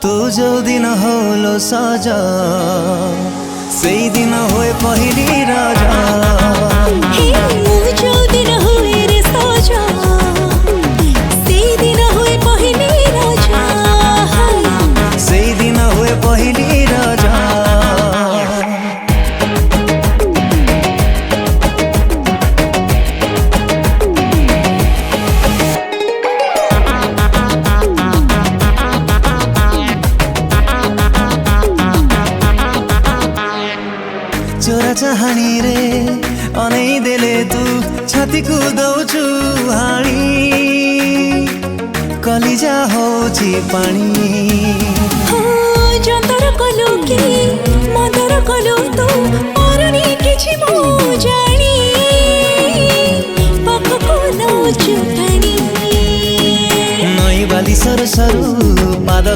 तू जो दिन होलो साजा से दिन होए पहली राजा। जो दिन हुए रे साजा से दिन हुए पहली राजा। से दिन हुए पहली राजा। चोरा चाहानी रे अनै देले तू छाती को दौचु हाणी कलिजा होची पानी। जंतर कलु कि मंतर कलु तू अरणी किछि मो जानी पाखको नौचु पानी। नई बाली सर सरू पाद